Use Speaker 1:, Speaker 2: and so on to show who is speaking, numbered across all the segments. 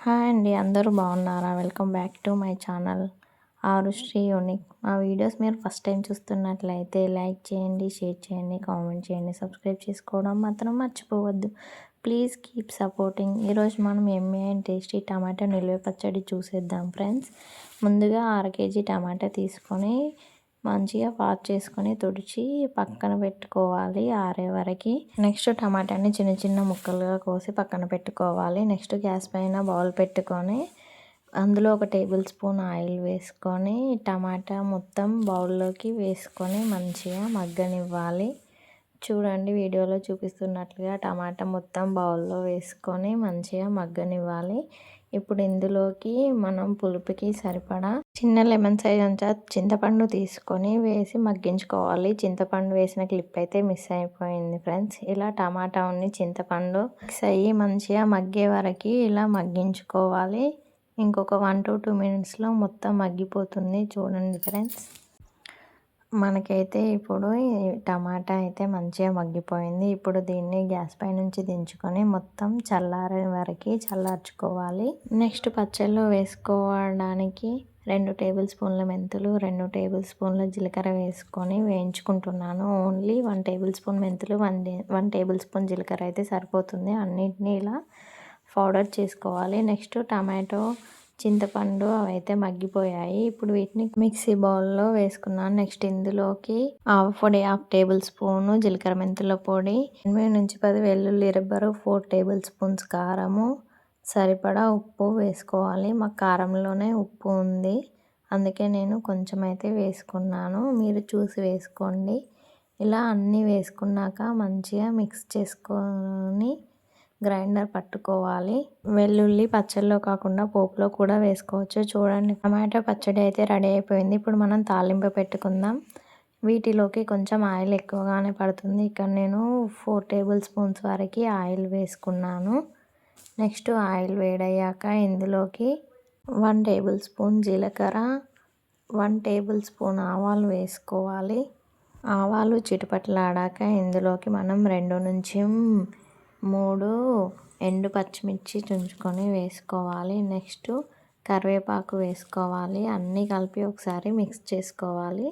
Speaker 1: Hi అండి, అందరూ బాగున్నారా? Welcome back to my channel Arushree unique. మా వీడియోస్ మీరు ఫస్ట్ టైం చూస్తున్నట్లయితే లైక్ చేయండి, షేర్ చేయండి, కామెంట్ చేయండి, సబ్స్క్రైబ్ చేసుకోవడం మాత్రం మర్చిపోవద్దు. Please keep supporting. ఈరోజు మనం ఎమ్మీ అండ్ టేస్టీ టమాటా నిల్వ పచ్చడి చూసేద్దాం ఫ్రెండ్స్. ముందుగా 1/2 కేజీ టమాటా తీసుకొని మంచిగా వాష్ చేసుకొని తుడిచి పక్కన పెట్టుకోవాలి ఆరే వరకు. నెక్స్ట్ టమాటాని చిన్న చిన్న ముక్కలుగా కోసి పక్కన పెట్టుకోవాలి. నెక్స్ట్ గ్యాస్ పైన బౌల్ పెట్టుకొని అందులో 1 టేబుల్ స్పూన్ ఆయిల్ వేసుకొని టమాటా మొత్తం బౌల్లోకి వేసుకొని మంచిగా మగ్గనివ్వాలి. చూడండి, వీడియోలో చూపిస్తున్నట్లుగా టమాటా మొత్తం బౌల్లో వేసుకొని మంచిగా మగ్గనివ్వాలి. ఇప్పుడు ఇందులోకి మనం పులుపుకి సరిపడా చిన్న లెమన్ సైజ్ అంతా చింతపండు తీసుకొని వేసి మగ్గించుకోవాలి. చింతపండు వేసిన క్లిప్ అయితే మిస్ అయిపోయింది ఫ్రెండ్స్. ఇలా టమాటా చింతపండు మిక్స్ అయ్యి మంచిగా మగ్గే వరకు ఇలా మగ్గించుకోవాలి. ఇంకొక 1 to 2 మినిట్స్లో మొత్తం మగ్గిపోతుంది. చూడండి ఫ్రెండ్స్, మనకైతే ఇప్పుడు టమాటా అయితే మంచిగా మగ్గిపోయింది. ఇప్పుడు దీన్ని గ్యాస్ పై నుంచి దించుకొని మొత్తం చల్లారే వరకు చల్లార్చుకోవాలి. నెక్స్ట్ పచ్చళ్ళలో వేసుకోవడానికి 2 టేబుల్ స్పూన్ల మెంతులు, 2 టేబుల్ స్పూన్ల జీలకర్ర వేసుకొని వేయించుకుంటున్నాను. ఓన్లీ 1 టేబుల్ స్పూన్ మెంతులు, 1 టేబుల్ స్పూన్ జీలకర్ర అయితే సరిపోతుంది. అన్నిటినీ ఇలా పౌడర్ చేసుకోవాలి. నెక్స్ట్ టమాటో, చింతపండు అవైతే మగ్గిపోయాయి. ఇప్పుడు వీటిని మిక్సీ బౌల్లో వేసుకున్నాను. నెక్స్ట్ ఇందులోకి పొడి 1/2 టేబుల్ స్పూను జీలకర్ర మెంతుల పొడి, 8 నుంచి 10 వెల్లుల్లి రెబ్బలు, 4 టేబుల్ స్పూన్స్ కారము, సరిపడా ఉప్పు వేసుకోవాలి. మా కారంలోనే ఉప్పు ఉంది, అందుకే నేను కొంచెం అయితే వేసుకున్నాను. మీరు చూసి వేసుకోండి. ఇలా అన్నీ వేసుకున్నాక మంచిగా మిక్స్ చేసుకొని గ్రైండర్ పట్టుకోవాలి. వెల్లుల్లి పచ్చళ్ళలో కాకుండా పోపులో కూడా వేసుకోవచ్చు. చూడండి, టమాటా పచ్చడి అయితే రెడీ అయిపోయింది. ఇప్పుడు మనం తాలింపు పెట్టుకుందాం. వీటిలోకి కొంచెం ఆయిల్ ఎక్కువగానే పడుతుంది. ఇక్కడ నేను 4 టేబుల్ స్పూన్స్ వరకు ఆయిల్ వేసుకున్నాను. నెక్స్ట్ ఆయిల్ వేడయ్యాక ఇందులోకి 1 టేబుల్ స్పూన్ జీలకర్ర, 1 టేబుల్ స్పూన్ ఆవాలు వేసుకోవాలి. ఆవాలు చిటపటలాడాక ఇందులోకి మనం 2 నుంచి 3 ఎండు పచ్చిమిర్చి తుంచుకొని వేసుకోవాలి. నెక్స్ట్ కరివేపాకు వేసుకోవాలి. అన్నీ కలిపి ఒకసారి మిక్స్ చేసుకోవాలి.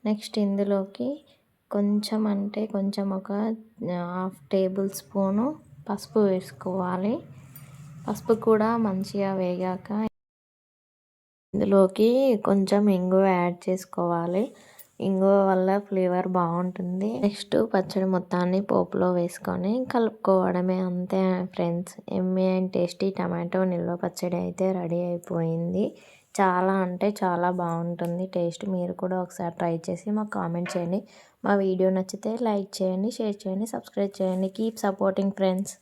Speaker 1: నెక్స్ట్ ఇందులోకి కొంచెం ఒక 1/2 టేబుల్ స్పూను పసుపు వేసుకోవాలి. పసుపు కూడా మంచిగా వేగాక ఇందులోకి కొంచెం ఇంగువ యాడ్ చేసుకోవాలి. ఇంగువ వల్ల ఫ్లేవర్ బాగుంటుంది. నెక్స్ట్ పచ్చడి మొత్తాన్ని పోపులో వేసుకొని కలుపుకోవడమే, అంతే friends. Emmy and tasty tomato నిల్వ పచ్చడి అయితే రెడీ అయిపోయింది. చాలా అంటే చాలా బాగుంటుంది టేస్ట్. మీరు కూడా ఒకసారి ట్రై చేసి మాకు కామెంట్ చేయండి. మా వీడియో నచ్చితే లైక్ చేయండి, షేర్ చేయండి, సబ్స్క్రైబ్ చేయండి. Keep supporting friends.